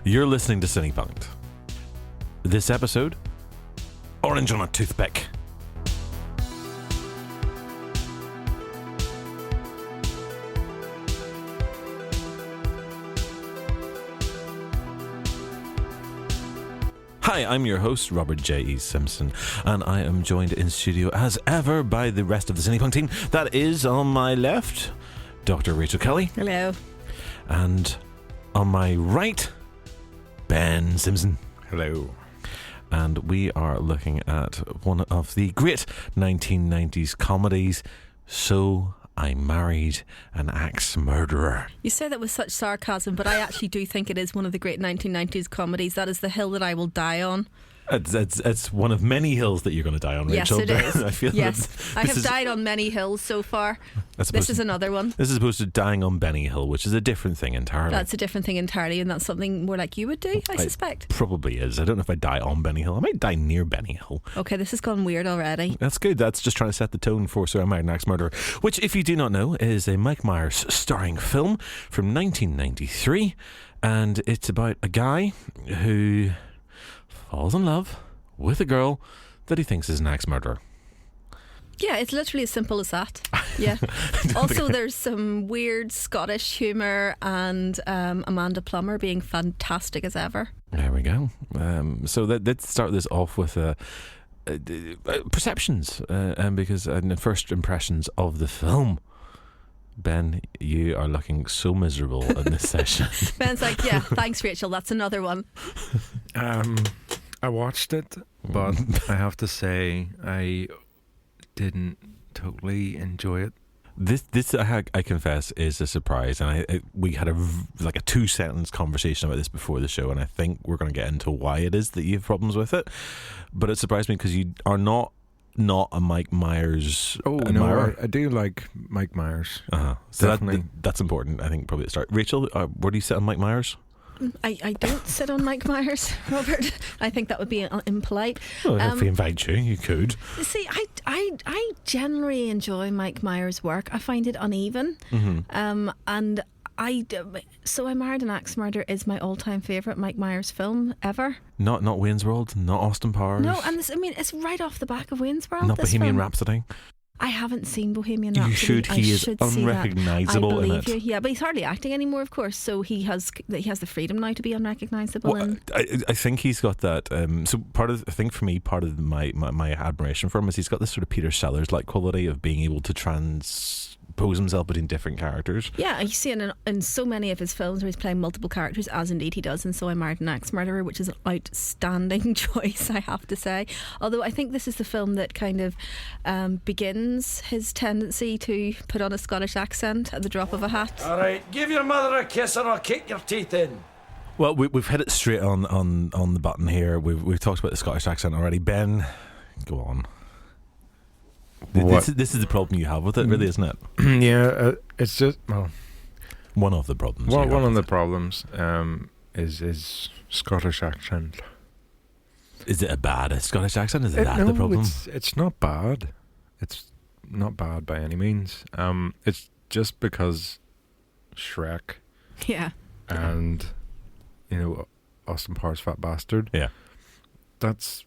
You're listening to Cinepunkt. This episode, Orange on a Toothpick. Hi, I'm your host, Robert J.E. Simpson, and I am joined in studio as ever by the rest of the Cinepunkt team. That is, on my left, Dr. Rachael Kelly. Hello. And on my right, Ben Simpson. Hello. And we are looking at one of the great 1990s comedies, So I Married an Axe Murderer. You say that with such sarcasm, but I actually do think it is one of the great 1990s comedies. That is the hill that I will die on. It's one of many hills that you're going to die on, Rachel. Yes, it is. I feel yes, I have died on many hills so far. This is another one. This is opposed to dying on Benny Hill, which is a different thing entirely. That's a different thing entirely, and that's something more like you would do, I suspect. Probably is. I don't know if I die on Benny Hill. I might die near Benny Hill. Okay, this has gone weird already. That's good. That's just trying to set the tone for So I Married an Axe Murderer, which, if you do not know, is a Mike Myers starring film from 1993, and it's about a guy who falls in love with a girl that he thinks is an axe murderer. Yeah, it's literally as simple as that. Yeah. Also, there's some weird Scottish humour and Amanda Plummer being fantastic as ever. There we go. So let's start this off with perceptions, because first impressions of the film. Ben, you are looking so miserable in this session. Ben's like, yeah, thanks, Rachel. That's another one. I watched it, but I have to say I didn't totally enjoy it. This I confess is a surprise, and we had a 2-sentence conversation about this before the show, and I think we're going to get into why it is that you have problems with it. But it surprised me because you are not a Mike Myers admirer. No, I do like Mike Myers. So definitely. That's important, I think, probably to start. Rachel, where do you sit on Mike Myers? I don't sit on Mike Myers, Robert. I think that would be impolite. Well, if he invites you, you could. See, I generally enjoy Mike Myers' work. I find it uneven. Mm-hmm. And So I Married an Axe Murderer is my all-time favourite Mike Myers film ever. Not Wayne's World, not Austin Powers. No, and it's right off the back of Wayne's World. Not Bohemian Rhapsody. I haven't seen Bohemian Rhapsody. You should. He is unrecognisable in it. Yeah, but he's hardly acting anymore, of course. So he has the freedom now to be unrecognisable. Well, I think he's got that. So part of my admiration for him is he's got this sort of Peter Sellers-like quality of being able to transpose himself between different characters. Yeah, you see it in so many of his films where he's playing multiple characters, as indeed he does in So I Married an Axe Murderer, which is an outstanding choice, I have to say. Although I think this is the film that kind of begins his tendency to put on a Scottish accent at the drop of a hat. Alright, give your mother a kiss and I'll kick your teeth in. Well, we've hit it straight on the button here. We've talked about the Scottish accent already. Ben, go on. This is the problem you have with it, really, isn't it? Yeah, it's just one of the problems. One of the problems is Scottish accent. Is it a bad Scottish accent? Is that the problem? It's not bad. It's not bad by any means. It's just because Shrek. Yeah. And Austin Powers Fat Bastard. Yeah. That's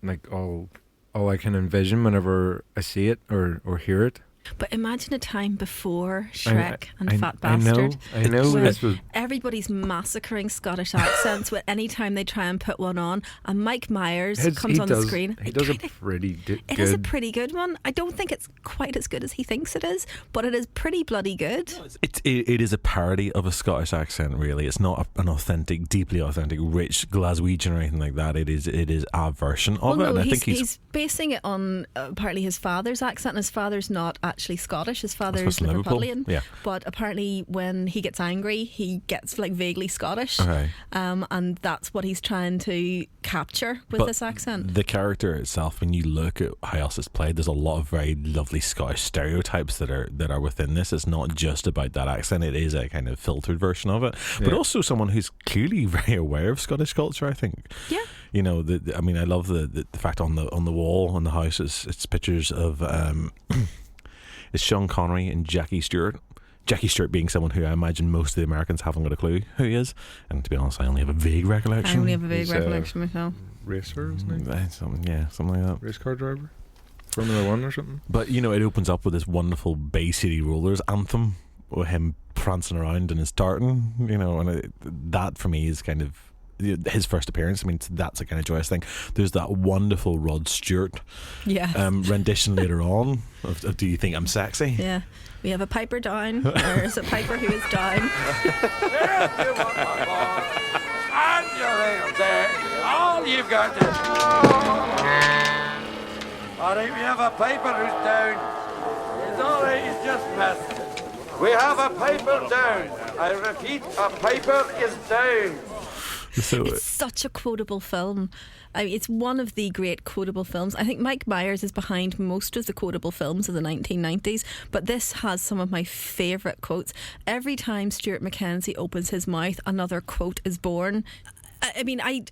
like all I can envision whenever I see it or hear it. But imagine a time before Shrek and Fat Bastard. I know. This was everybody's massacring Scottish accents with any time they try and put one on. And Mike Myers comes on the screen. He does a pretty good. It is a pretty good one. I don't think it's quite as good as he thinks it is, but it is pretty bloody good. It is a parody of a Scottish accent, really. It's not an authentic, deeply authentic, rich Glaswegian or anything like that. It is a version of it. No, and I think he's basing it on partly his father's accent, and his father's not actually Scottish. His father's Liverpudlian. Yeah. But apparently when he gets angry, he gets like vaguely Scottish. Okay. And that's what he's trying to capture with this accent. The character itself, when you look at how else it's played, there's a lot of very lovely Scottish stereotypes that are within this. It's not just about that accent. It is a kind of filtered version of it, but also someone who's clearly very aware of Scottish culture, I think. Yeah. You know, I mean, I love the fact on the wall on the house it's pictures of it's Sean Connery and Jackie Stewart Jackie Stewart being someone who I imagine most of the Americans haven't got a clue who he is. And to be honest, I only have a vague recollection. I only have a vague He's, recollection myself. Racer, isn't he? Something like that. Race car driver? Formula One or something? But, you know, it opens up with this wonderful Bay City Rollers anthem with him prancing around in his tartan, you know, and that for me is kind of his first appearance. I mean, that's a kind of joyous thing. There's that wonderful Rod Stewart rendition later on of Do You Think I'm Sexy? Yeah. We have a piper down. There's a piper who is down. If you want my ball, and your little day, all you've got to all right, we have a piper who's down. It's all right, he's just missed. We have a piper down. I repeat, a piper is down. So It's such a quotable film. I mean, it's one of the great quotable films. I think Mike Myers is behind most of the quotable films of the 1990s, but this has some of my favourite quotes. Every time Stuart Mackenzie opens his mouth, another quote is born. I mean, I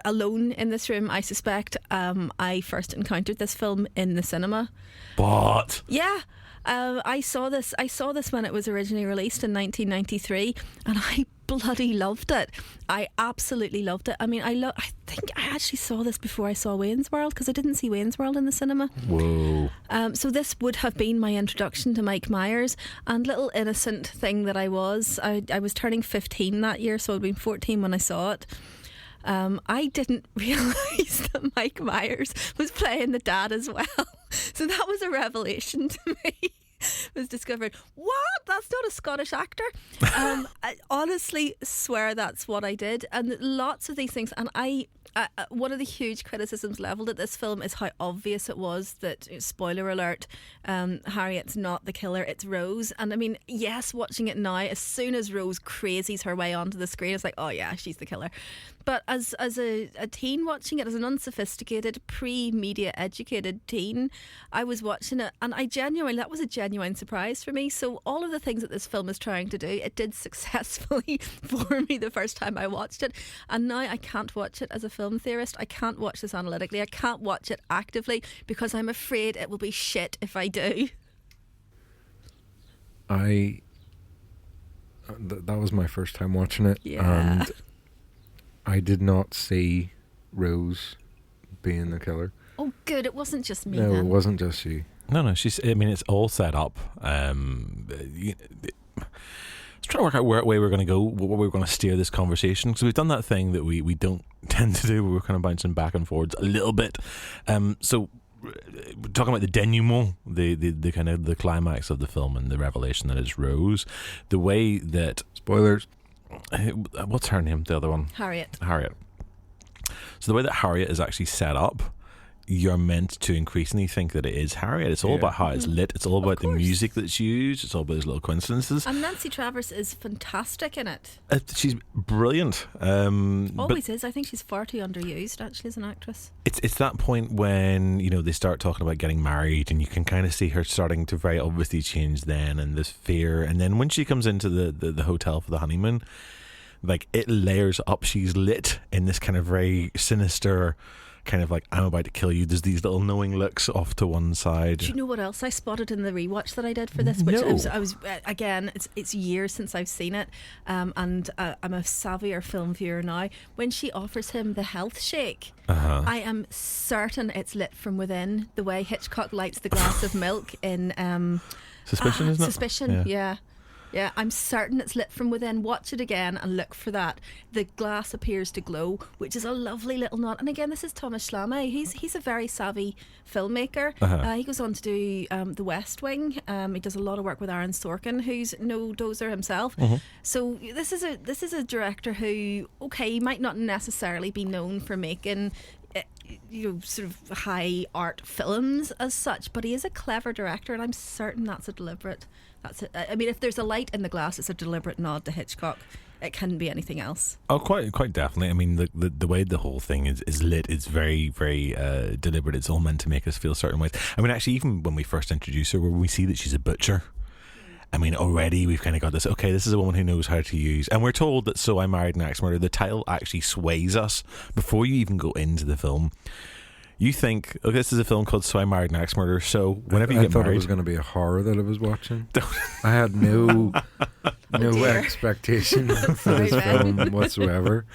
alone in this room, I suspect I first encountered this film in the cinema. But Yeah. I saw this when it was originally released in 1993, and I bloody loved it. I absolutely loved it. I mean, I think I actually saw this before I saw Wayne's World, because I didn't see Wayne's World in the cinema. whoa. So this would have been my introduction to Mike Myers, and little innocent thing that I was turning 15 that year, so I'd been 14 when I saw it. I didn't realise that Mike Myers was playing the dad as well. So that was a revelation to me. Was discovered, what? That's not a Scottish actor. I honestly swear that's what I did. And lots of these things. And one of the huge criticisms levelled at this film is how obvious it was that, spoiler alert, Harriet's not the killer, it's Rose. And I mean, yes, watching it now, as soon as Rose crazies her way onto the screen, it's like, oh yeah, she's the killer. But as a teen watching it, as an unsophisticated, pre-media educated teen, I was watching it, and that was a genuine surprise for me. So all of the things that this film is trying to do, it did successfully for me the first time I watched it. And now I can't watch it as a film theorist. I can't watch this analytically. I can't watch it actively, because I'm afraid it will be shit if I do. That was my first time watching it. Yeah. And I did not see Rose being the killer. Oh, good. It wasn't just me. No, then. it wasn't just you. No, I mean, it's all set up. Let's try to work out where way we're going to go, what we're going to steer this conversation. So we've done that thing that we don't tend to do, where we're kind of bouncing back and forwards a little bit. So talking about the denouement, the kind of the climax of the film and the revelation that is Rose, the way that Spoilers. what's her name? The other one, Harriet. So the way that Harriet is actually set up, you're meant to increasingly think that it is Harriet. It's all about how it's lit. It's all about the course. music that's used. It's all about those little coincidences. And Nancy Travers is fantastic in it. She's brilliant. Always is. I think she's far too underused, actually, as an actress. It's that point when, you know, they start talking about getting married, and you can kind of see her starting to very obviously change then, and this fear. And then when she comes into the hotel for the honeymoon, like, it layers up. She's lit in this kind of very sinister kind of like, I'm about to kill you. There's these little knowing looks off to one side. Do you know what else I spotted in the rewatch that I did for this? Which No. I was again, it's years since I've seen it, and I'm a savvier film viewer now. When she offers him the health shake, I am certain it's lit from within. The way Hitchcock lights the glass of milk in Suspicion, isn't it? Suspicion, yeah. Yeah, I'm certain it's lit from within. Watch it again and look for that. The glass appears to glow, which is a lovely little nod. And again, this is Thomas Schlamme. He's a very savvy filmmaker. He goes on to do The West Wing. He does a lot of work with Aaron Sorkin, who's no dozer himself. So this is a director who, okay, might not necessarily be known for making sort of high art films as such, but he is a clever director, and I'm certain that's a deliberate. I mean, if there's a light in the glass, it's a deliberate nod to Hitchcock. It couldn't be anything else. Oh, quite definitely. I mean, the way the whole thing is lit is very, very deliberate. It's all meant to make us feel certain ways. I mean, actually, even when we first introduce her, where we see that she's a butcher, I mean, already we've kind of got this, okay, this is a woman who knows how to use, and we're told that So I Married an Axe Murderer, the title actually sways us before you even go into the film. You think, okay, this is a film called So I Married an Axe Murderer. So whenever you I get thought married, it was going to be a horror that I was watching. I had no dear. expectation for Sorry, this Ben. film whatsoever.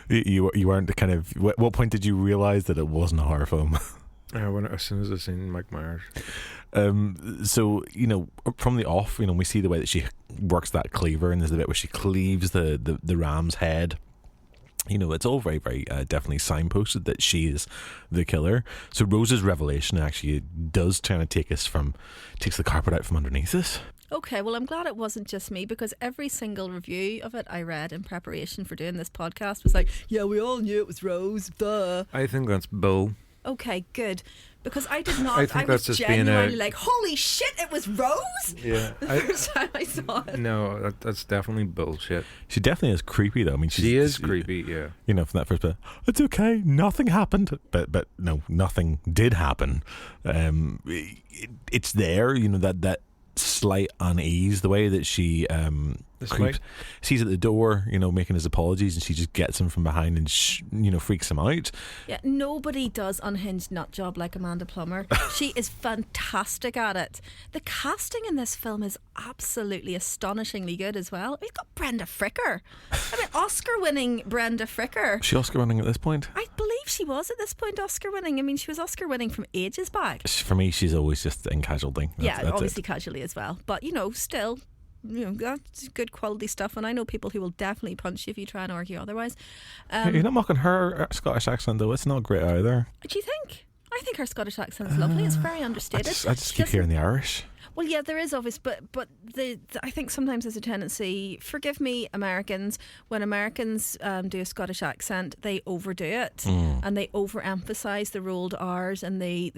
you weren't the kind of. What point did you realise that it wasn't a horror film? As soon as I seen Mike Myers. So from the off, we see the way that she works that cleaver, and there's the bit where she cleaves the ram's head. It's all very, very definitely signposted that she is the killer. So Rose's revelation actually does kind of takes the carpet out from underneath us. Okay, well, I'm glad it wasn't just me, because every single review of it I read in preparation for doing this podcast was like, yeah, we all knew it was Rose, duh. I think that's bull. Okay, good. Because I did not. I think was that's just being genuinely like, holy shit, it was Rose? Yeah. The first time I saw it. No, that's definitely bullshit. She definitely is creepy, though. I mean, She is creepy, yeah. From that first bit, it's okay, nothing happened. But no, nothing did happen. It's there, that slight unease, the way that she sees at the door, making his apologies, and she just gets him from behind and freaks him out. Yeah, nobody does unhinged nut job like Amanda Plummer. She is fantastic at it. The casting in this film is absolutely astonishingly good as well. We've got Brenda Fricker. I mean, Oscar-winning Brenda Fricker. Is she Oscar winning at this point? I believe she was at this point Oscar-winning. I mean, she was Oscar-winning from ages back. For me, she's always just in Casualty. That's obviously Casualty as well. But, still, that's good quality stuff. And I know people who will definitely punch you if you try and argue otherwise. You're not mocking her Scottish accent, though. It's not great either. Do you think? I think her Scottish accent is lovely. It's very understated. I just keep hearing the Irish. Well, yeah, there is obvious, but I think sometimes there's a tendency. Forgive me, Americans. When Americans do a Scottish accent, they overdo it and they overemphasise the rolled R's and the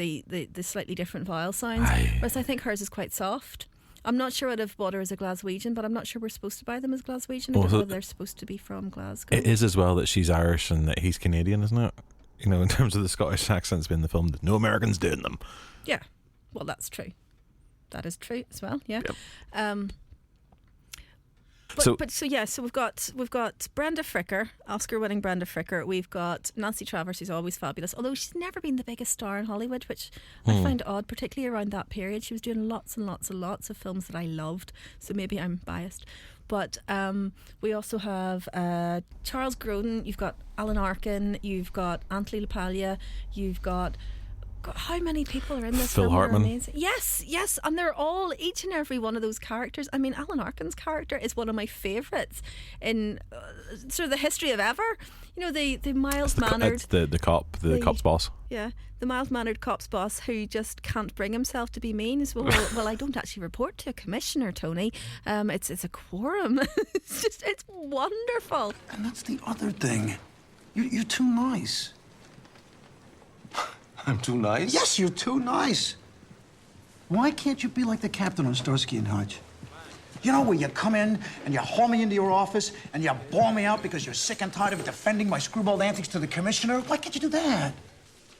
slightly different vowel sounds. Whereas I think hers is quite soft. I'm not sure I'd have bought her as a Glaswegian, but I'm not sure we're supposed to buy them as Glaswegian. I don't know if they're supposed to be from Glasgow. It is as well that she's Irish and that he's Canadian, isn't it? In terms of the Scottish accents being in the film, there's no Americans doing them. Yeah, well, that's true. That is true as well. Yeah. Yep. So we've got Brenda Fricker, Oscar-winning Brenda Fricker. We've got Nancy Travers, who's always fabulous, although she's never been the biggest star in Hollywood, which I find odd, particularly around that period. She was doing lots and lots and lots of films that I loved, so maybe I'm biased. But we also have Charles Grodin. You've got Alan Arkin. You've got Anthony LaPaglia. You've got how many people are in this Phil film? Hartman. Amazing. Yes, and they're all, each and every one of those characters. I mean, Alan Arkin's character is one of my favourites in sort of the history of ever. The mild-mannered... It's the cop's boss. Yeah, the mild-mannered cop's boss who just can't bring himself to be mean. Is well, I don't actually report to a commissioner, Tony. It's a quorum. It's wonderful. And that's the other thing. You're too nice. I'm too nice? Yes, you're too nice. Why can't you be like the captain on Starsky and Hutch? Where you come in and you haul me into your office and you bawl me out because you're sick and tired of defending my screwball antics to the commissioner? Why can't you do that?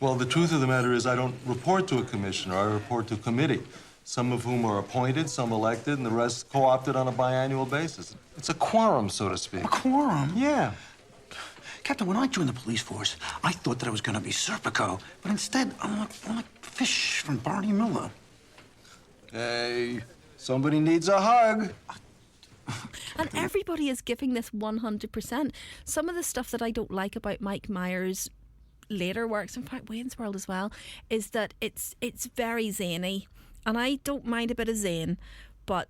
Well, the truth of the matter is I don't report to a commissioner. I report to a committee, some of whom are appointed, some elected, and the rest co-opted on a biannual basis. It's a quorum, so to speak. A quorum? Yeah. Captain, when I joined the police force, I thought that I was going to be Serpico, but instead, I'm like Fish from Barney Miller. Hey, somebody needs a hug. And everybody is giving this 100%. Some of the stuff that I don't like about Mike Myers' later works, in fact Wayne's World as well, is that it's very zany, and I don't mind a bit of zane, but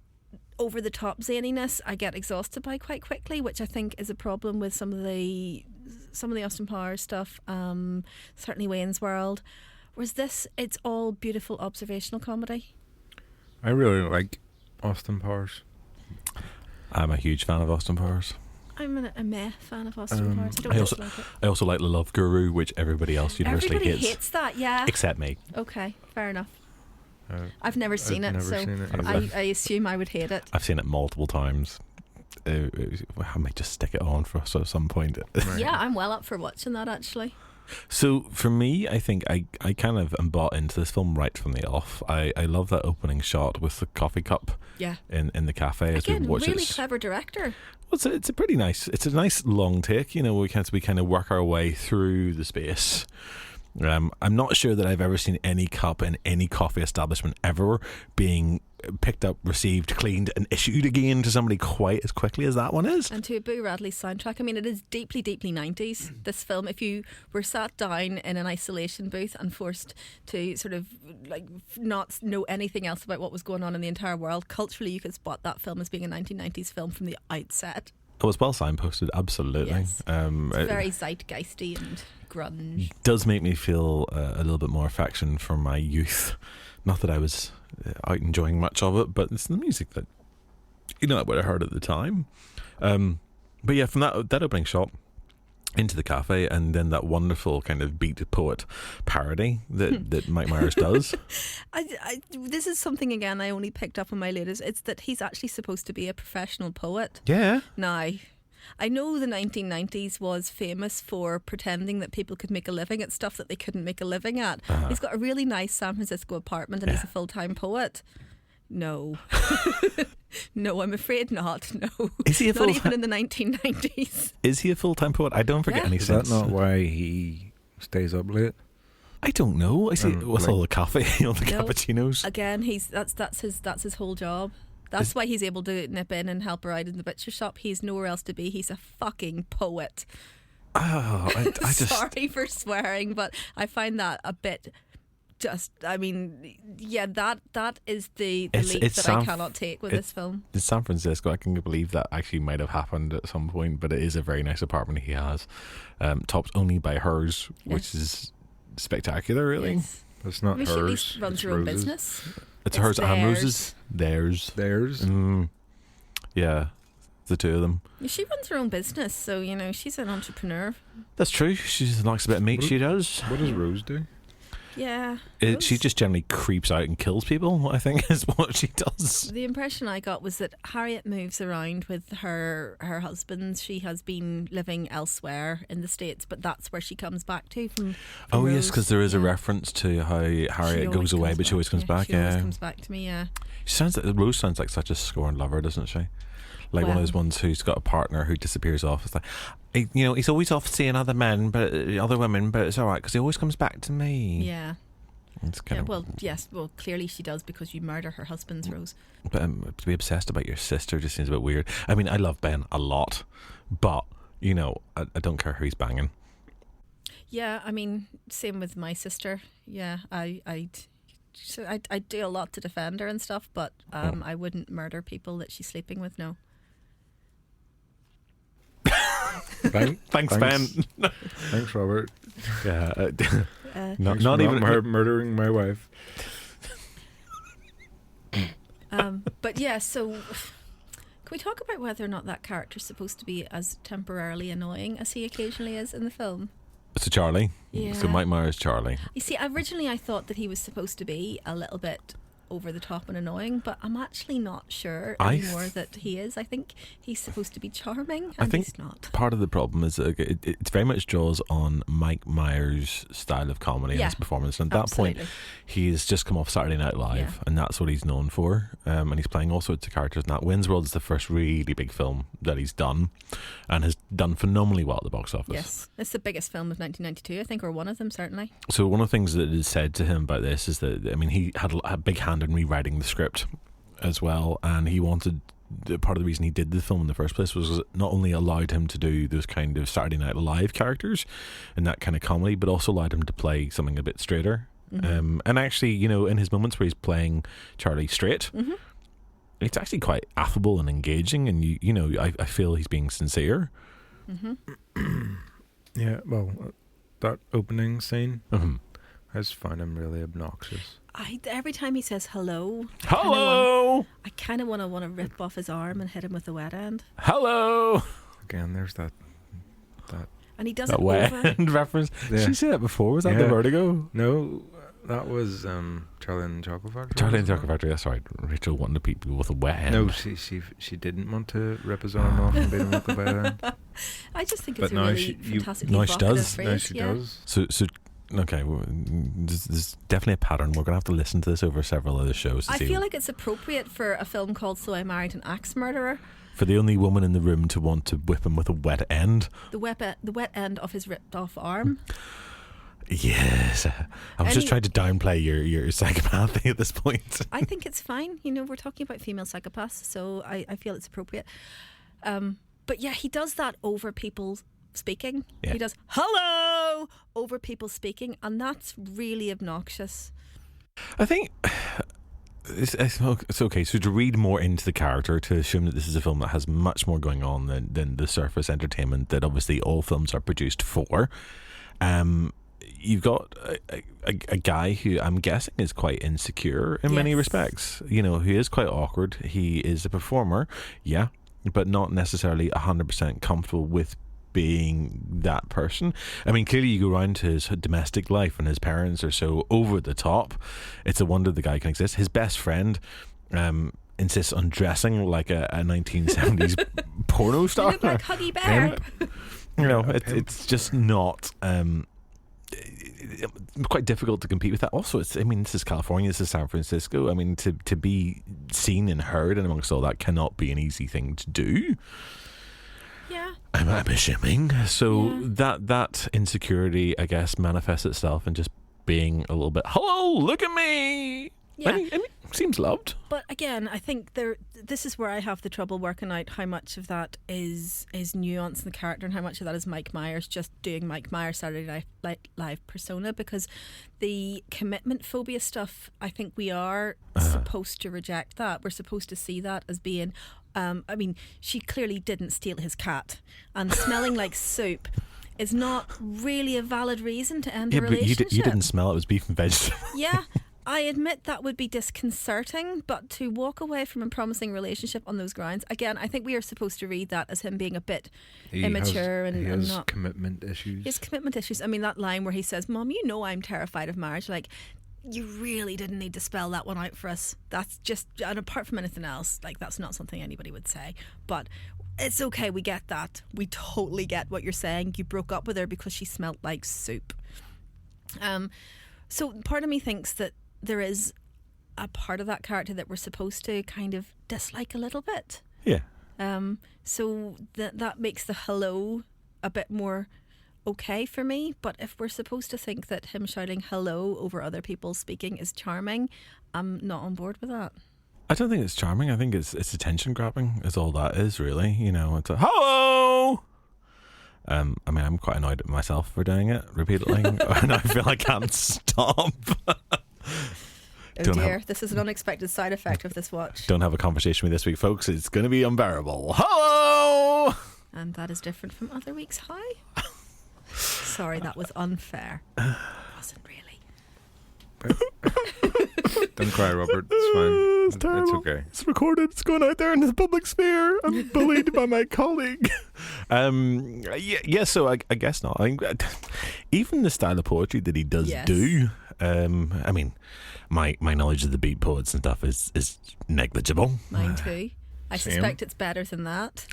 over the top zaniness I get exhausted by quite quickly, which I think is a problem with some of the Austin Powers stuff, certainly Wayne's World. Whereas this, it's all beautiful observational comedy. I really like Austin Powers. I'm a huge fan of Austin Powers. I'm a meh fan of Austin Powers. I don't dislike it. I also like The Love Guru, which everybody else universally Everybody hates. hates that, yeah. Except me. Okay, fair enough. I've never seen it, so I assume I would hate it. I've seen it multiple times. I might just stick it on for us at some point. Right. Yeah, I'm well up for watching that, actually. So for me, I think I kind of am bought into this film right from the off. I love that opening shot with the coffee cup in the cafe. Again, as we watch really clever director. Well, it's a pretty nice, it's a nice long take. We kind of work our way through the space. I'm not sure that I've ever seen any cup in any coffee establishment ever being picked up, received, cleaned and issued again to somebody quite as quickly as that one is. And to Boo Radley's soundtrack, I mean, it is deeply, deeply 90s, this film. If you were sat down in an isolation booth and forced to sort of like not know anything else about what was going on in the entire world, culturally you could spot that film as being a 1990s film from the outset. It was well signposted, absolutely. Yes. It's very zeitgeisty and grunge. Does make me feel a little bit more affection for my youth. Not that I was out enjoying much of it, but it's the music that I would have heard at the time. But yeah, from that opening shot into the cafe, and then that wonderful kind of beat poet parody that Mike Myers does. This is something again I only picked up on my latest. It's that he's actually supposed to be a professional poet. Yeah. Now, I know the 1990s was famous for pretending that people could make a living at stuff that they couldn't make a living at. He's got a really nice San Francisco apartment and he's a full-time poet. No. No, I'm afraid not. No. Is he a not even in the 1990s. Is he a full-time poet? I don't forget any Is sense. that not why he stays up late? I don't know. I see with all the coffee, all the cappuccinos. Again, that's his whole job. That's why he's able to nip in and help her out in the butcher shop. He's nowhere else to be. He's a fucking poet. Oh, I just... Sorry for swearing, but I find that a bit... that is the leap that I cannot take with this film. In San Francisco, I can believe that actually might have happened at some point, but it is a very nice apartment he has, topped only by hers, which is spectacular, really. Yes. It's not Maybe hers. she at least runs her own Rose's. business. It's hers and theirs. Rose's. Theirs. Yeah, the two of them. She runs her own business, so she's an entrepreneur. That's true. She likes a bit of meat. She does. What does Rose do? Yeah. She just generally creeps out and kills people, I think, is what she does. The impression I got was that Harriet moves around with her husbands. She has been living elsewhere in the States, but that's where she comes back to from Oh, Rose. yes, because there is a reference to how Harriet goes away, but she always comes back. She always comes back to me, yeah. Rose sounds like such a scorned lover, doesn't she? Like one of those ones who's got a partner who disappears off. It's like, he's always off seeing other men, but other women, but it's all right because he always comes back to me. Yeah. It's kind of, well, yes. Well, clearly she does because you murder her husband's Rose. But to be obsessed about your sister just seems a bit weird. I mean, I love Ben a lot, but I don't care who he's banging. Yeah, I mean, same with my sister. Yeah, I do a lot to defend her and stuff, but I wouldn't murder people that she's sleeping with. No. Thanks, Ben. Thanks, Robert. Yeah. Not even murdering my wife. But yeah, so can we talk about whether or not that character's supposed to be as temporarily annoying as he occasionally is in the film? So Charlie. Yeah. So Mike Myers, Charlie. You see, originally I thought that he was supposed to be a little bit over the top and annoying, but I'm actually not sure anymore that he is. I think he's supposed to be charming, and he's not. Part of the problem is that it very much draws on Mike Myers' style of comedy and his performance. And at that point, he's just come off Saturday Night Live, and that's what he's known for. And he's playing all sorts of characters. And that Wayne's World is the first really big film that he's done, and has done phenomenally well at the box office. Yes, it's the biggest film of 1992, I think, or one of them certainly. So one of the things that is said to him about this is that, I mean, he had a big hand in rewriting the script as well, and he wanted, part of the reason he did the film in the first place was not only allowed him to do those kind of Saturday Night Live characters and that kind of comedy, but also allowed him to play something a bit straighter. And actually, in his moments where he's playing Charlie straight, it's actually quite affable and engaging, and I feel he's being sincere. Yeah, well, that opening scene, I just find him really obnoxious. Every time he says hello, I kind of want to rip off his arm and hit him with the wet end. Hello. Again, there's that. And he does that it wet over. end reference. Yeah. Did you say that before? Was that the Vertigo? No, that was Charlie and the Chocolate Factory. Charlie and the Chocolate Factory. That's right. Rachel wanted to beat people with a wet end. No, she didn't want to rip his arm off and beat him with the wet end. I just think But it's a now really fantastically now she evocative does. phrase. No, she does. So okay, well, there's definitely a pattern. We're going to have to listen to this over several other shows. I feel like it's appropriate for a film called So I Married an Axe Murderer. For the only woman in the room to want to whip him with a wet end. The wet end of his ripped off arm. Yes. I was just trying to downplay your psychopathy at this point. I think it's fine. We're talking about female psychopaths, so I feel it's appropriate. But yeah, he does that over people speaking. Yeah. He does hello over people speaking, and that's really obnoxious. I think it's okay. So to read more into the character, to assume that this is a film that has much more going on than the surface entertainment that obviously all films are produced for. You've got a guy who I'm guessing is quite insecure in many respects. Who is quite awkward. He is a performer, yeah, but not necessarily 100% comfortable with being that person. I mean, clearly you go around to his domestic life and his parents are so over the top. It's a wonder the guy can exist. His best friend insists on dressing like a 1970s porno star. You look like Huggy Bear. It's just not quite difficult to compete with that. Also, this is California, this is San Francisco. I mean, to be seen and heard and amongst all that cannot be an easy thing to do. Yeah. I'm assuming. So that insecurity, I guess, manifests itself in just being a little bit, hello, look at me. Yeah. I mean, seems loved. But again, I think this is where I have the trouble working out how much of that is nuance in the character and how much of that is Mike Myers just doing Mike Myers Saturday Night Live persona, because the commitment phobia stuff, I think we are supposed to reject that. We're supposed to see that as being, she clearly didn't steal his cat, and smelling like soup is not really a valid reason to end a relationship. But you didn't smell it was beef and vegetables. Yeah. I admit that would be disconcerting, but to walk away from a promising relationship on those grounds, again, I think we are supposed to read that as him being a bit immature he and has not commitment issues. He has commitment issues. I mean, that line where he says, "Mom, I'm terrified of marriage." Like, you really didn't need to spell that one out for us. That's just, and apart from anything else, like, that's not something anybody would say. But it's okay. We get that. We totally get what you're saying. You broke up with her because she smelled like soup. So part of me thinks that there is a part of that character that we're supposed to kind of dislike a little bit. Yeah. So that makes the hello a bit more okay for me. But if we're supposed to think that him shouting hello over other people speaking is charming, I'm not on board with that. I don't think it's charming. I think it's attention grabbing is all that is, really. It's a hello. I'm quite annoyed at myself for doing it repeatedly, and I feel I can't stop. Oh dear, this is an unexpected side effect of this watch. Don't have a conversation with me this week, folks. It's going to be unbearable. Hello! And that is different from other weeks. Hi. Sorry, that was unfair. It wasn't really. Don't cry, Robert. It's fine. It's terrible. It's okay. It's recorded. It's going out there into the public sphere. I'm bullied by my colleague. So I guess not. Even the style of poetry that he does do, my knowledge of the beat poets and stuff is negligible. Mine too. I suspect it's better than that.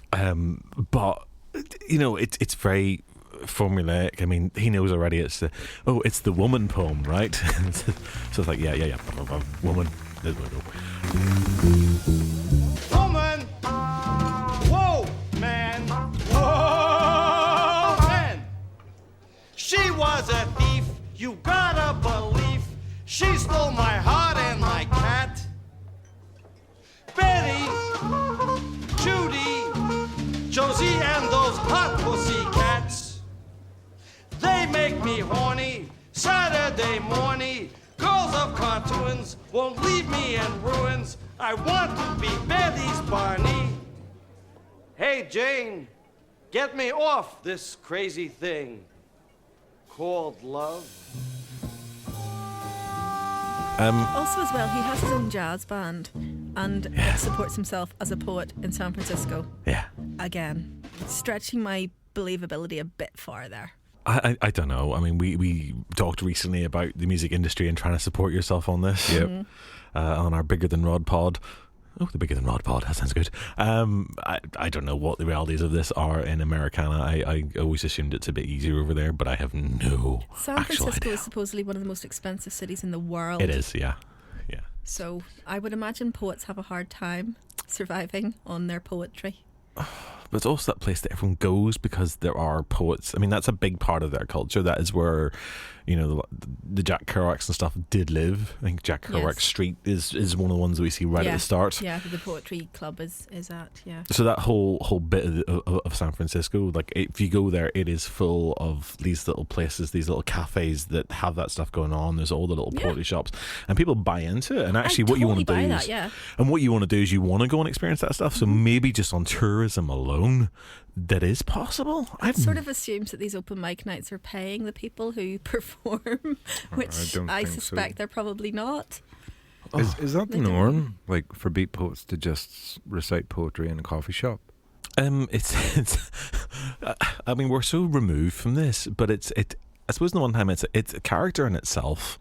But it's very formulaic. I mean, he knows already it's the woman poem, right? So it's like yeah, woman. Woman! Whoa, man! Whoa, man! She was a thief, you gotta believe. She stole my heart and my cat. Betty, Judy, Josie, and those hot pussy cats. They make me horny, Saturday morning. Girls of cartoons won't leave me in ruins. I want to be Betty's Barney. Hey, Jane, get me off this crazy thing called love. Also, as well, he has his own jazz band and supports himself as a poet in San Francisco. Yeah. Again, stretching my believability a bit farther. I don't know. I mean, we talked recently about the music industry and trying to support yourself on this. Yep. On our Bigger Than Rod pod. Oh, the Bigger Than Rod pod. That sounds good. I don't know what the realities of this are in Americana. I always assumed it's a bit easier over there, but I have no San actual Francisco idea. is supposedly one of the most expensive cities in the world. It is, yeah. So I would imagine poets have a hard time surviving on their poetry. But it's also that place that everyone goes because there are poets. I mean, that's a big part of their culture. That is where you know, the Jack Kerouacs and stuff did live. I think Jack Kerouac Street is one of the ones that we see right at the start. Yeah, the poetry club is at, yeah. So that whole bit of San Francisco, like if you go there, it is full of these little places, these little cafes that have that stuff going on. There's all the little poetry shops, and people buy into it. And actually, what you want to do is you want to go and experience that stuff. So maybe just on tourism alone, that is possible. It sort of assumes that these open mic nights are paying the people who perform, which I suspect they're probably not. Is that the norm? Like for beat poets to just recite poetry in a coffee shop? It's I mean, we're so removed from this, but I suppose on the one hand it's a character in itself.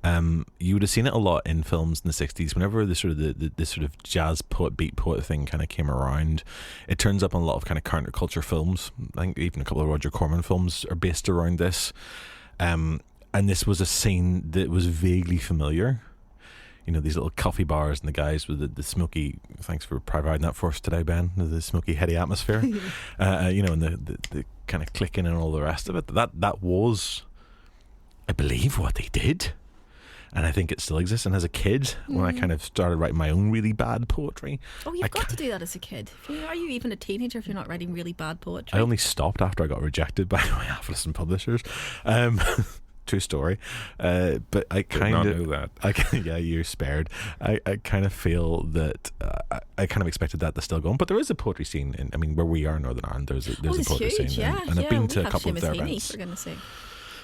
You would have seen it a lot in films in the 60s. Whenever the sort of jazz poet, beat poet thing kind of came around, it turns up in a lot of kind of counterculture films. I think even a couple of Roger Corman films are based around this. And this was a scene that was vaguely familiar. You know, these little coffee bars and the guys with the smoky, thanks for providing that for us today, Ben, the smoky, heady atmosphere. You know, and the kind of clicking and all the rest of it. That was, I believe, what they did. And I think it still exists. And as a kid, when I kind of started writing my own really bad poetry... Oh, you've got to do that as a kid. Are you even a teenager if you're not writing really bad poetry? I only stopped after I got rejected by my half-listen publishers. True story. But I kind of... know that. Yeah, you're spared. I kind of feel that... I kind of expected that to still go on. But there is a poetry scene. Where we are in Northern Ireland, there's a poetry huge, scene. Yeah, and I've been to a couple of their events. For goodness sake.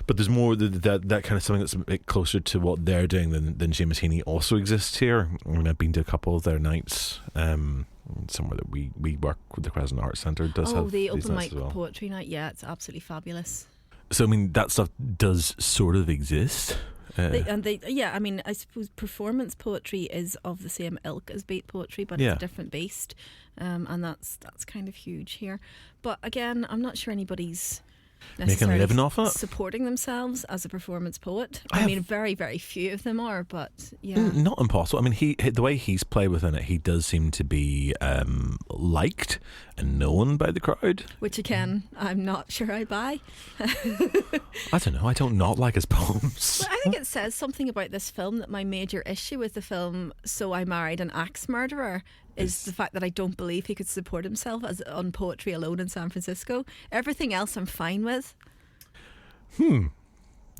But there's more that kind of something that's a bit closer to what they're doing than Seamus Heaney also exists here. I've been to a couple of their nights. Somewhere that we work with the Crescent Arts Centre does have the these open nights mic as well. poetry night. Yeah, it's absolutely fabulous. So that stuff does sort of exist. I suppose performance poetry is of the same ilk as beat poetry, but it's a different beast, and that's kind of huge here. But again, I'm not sure anybody's making a living off it, supporting themselves as a performance poet. Very, very few of them are, but not impossible. The way he's played within it, he does seem to be liked and known by the crowd. Which again, I'm not sure I buy. I don't know. I don't not like his poems. Well, I think it says something about this film that my major issue with the film So I Married an Axe Murderer is the fact that I don't believe he could support himself on poetry alone in San Francisco. Everything else I'm fine with.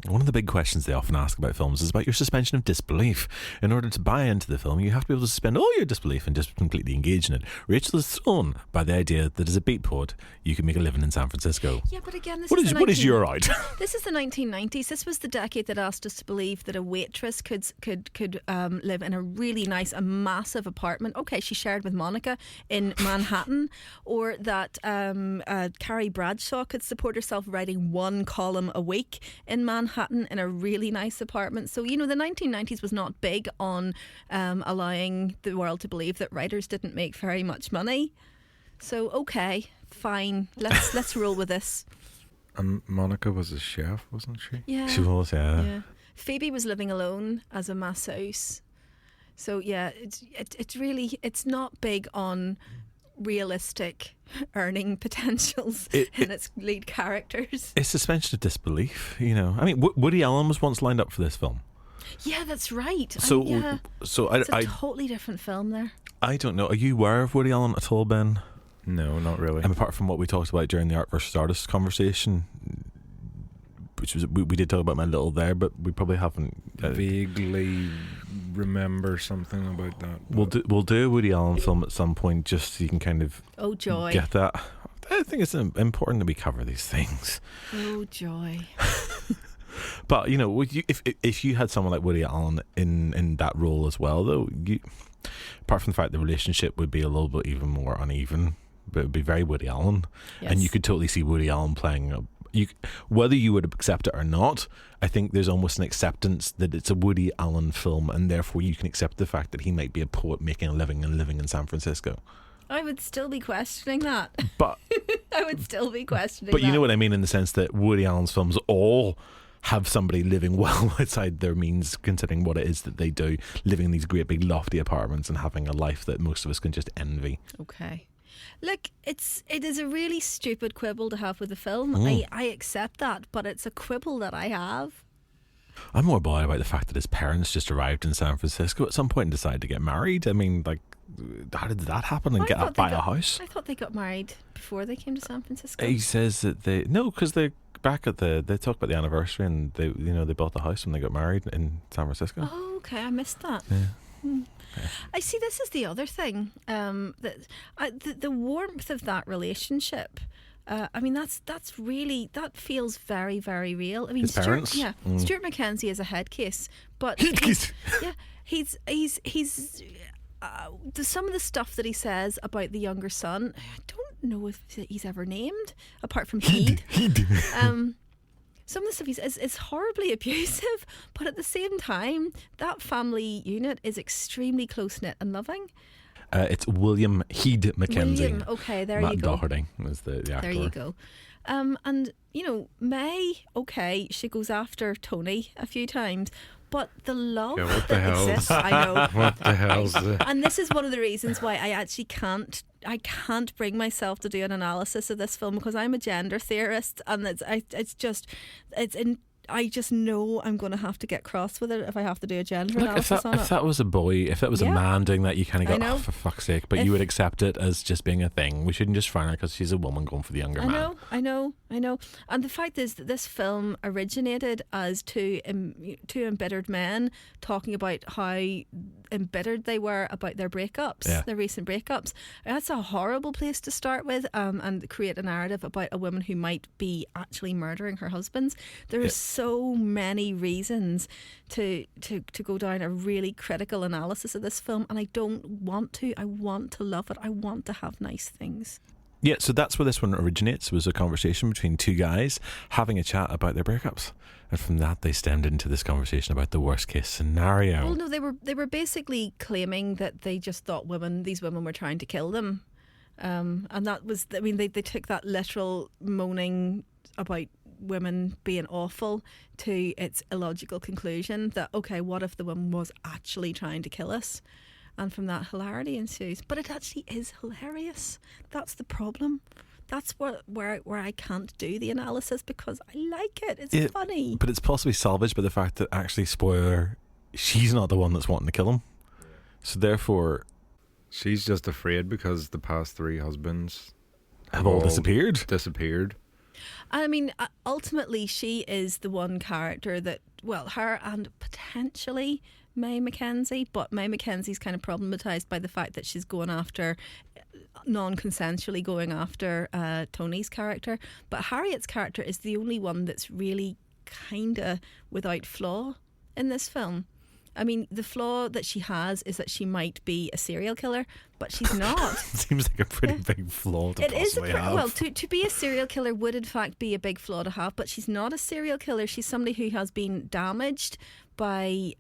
One of the big questions they often ask about films is about your suspension of disbelief. In order to buy into the film, you have to be able to suspend all your disbelief and just completely engage in it. Rachel is thrown by the idea that as a beat poet, you can make a living in San Francisco. Yeah, but again, what is your out? This is the 1990s. This was the decade that asked us to believe that a waitress could live in a really nice, a massive apartment. Okay, she shared with Monica in Manhattan, or that Carrie Bradshaw could support herself writing one column a week in Manhattan in a really nice apartment. So, the 1990s was not big on allowing the world to believe that writers didn't make very much money. So, okay, fine, let's roll with this. And Monica was a chef, wasn't she? Yeah, she was. Yeah. Phoebe was living alone as a masseuse. So yeah, it's not big on realistic earning potentials in its lead characters. It's suspension of disbelief, Woody Allen was once lined up for this film. Yeah, that's right. So it's a totally different film there. I don't know. Are you aware of Woody Allen at all, Ben? No, not really. And apart from what we talked about during the Art versus Artist conversation, which was we did talk about My Little there, but we probably haven't vaguely remember something about that. We'll do a Woody Allen film at some point, just so you can kind of get that. I think it's important that we cover these things. Oh joy! But if you had someone like Woody Allen in that role as well, though, apart from the fact the relationship would be a little bit even more uneven, but it would be very Woody Allen, and you could totally see Woody Allen playing. Whether you would accept it or not, I think there's almost an acceptance that it's a Woody Allen film, and therefore you can accept the fact that he might be a poet making a living and living in San Francisco. I would still be questioning that. But I would still be questioning But that. You know what I mean, in the sense that Woody Allen's films all have somebody living well outside their means, considering what it is that they do, living in these great big lofty apartments and having a life that most of us can just envy. Okay. Look, it is a really stupid quibble to have with the film. I accept that, but it's a quibble that I have. I'm more bothered about the fact that his parents just arrived in San Francisco at some point and decided to get married. I mean, like, how did that happen and buy a house? I thought they got married before they came to San Francisco. He says that because they're back at they talk about the anniversary and they bought the house when they got married in San Francisco. Oh, okay, I missed that. Yeah. I see. This is the other thing. That the warmth of that relationship. I mean, that feels very, very real. I mean, His parents? Stuart Mackenzie is a head case, but he's some of the stuff that he says about the younger son, I don't know if he's ever named apart from Heed. Some of the stuff he says is horribly abusive, but at the same time, that family unit is extremely close knit and loving. It's William Heed Mackenzie. William, okay, there Matt you go. Doherty was the actor. There you go. And May, okay, she goes after Tony a few times, but the love Yeah, what the that hell? exists, I know. What the hell's the... And this is one of the reasons why I actually can't bring myself to do an analysis of this film, because I'm a gender theorist, and I just know I'm going to have to get cross with it if I have to do a gender analysis on it. If that was a boy, if that was a man doing that, you kind of go, oh, for fuck's sake. But you would accept it as just being a thing. We shouldn't just frown her because she's a woman going for the younger man. I know. And the fact is that this film originated as two embittered men talking about how embittered they were about their breakups, their recent breakups. That's a horrible place to start with, and create a narrative about a woman who might be actually murdering her husbands. There are so many reasons to go down a really critical analysis of this film, and I don't want to. I want to love it. I want to have nice things. Yeah, so that's where this one originates, was a conversation between two guys having a chat about their breakups. And from that they stemmed into this conversation about the worst case scenario. Well, no, they were basically claiming that they just thought these women were trying to kill them. And that was, I mean, they took that literal moaning about women being awful to its illogical conclusion that, okay, what if the woman was actually trying to kill us? And from that, hilarity ensues. But it actually is hilarious. That's the problem. That's where I can't do the analysis, because I like it. It's funny. But it's possibly salvaged by the fact that, actually, spoiler, she's not the one that's wanting to kill him. So therefore... She's just afraid because the past 3 husbands have all disappeared. I mean, ultimately, she is the one character that, well, her and potentially May Mackenzie, but May Mackenzie's kind of problematised by the fact that she's going after, non-consensually going after Tony's character. But Harriet's character is the only one that's really kind of without flaw in this film. I mean, the flaw that she has is that she might be a serial killer, but she's not. Seems like a pretty big flaw to possibly have. Well, to be a serial killer would in fact be a big flaw to have, but she's not a serial killer. She's somebody who has been damaged by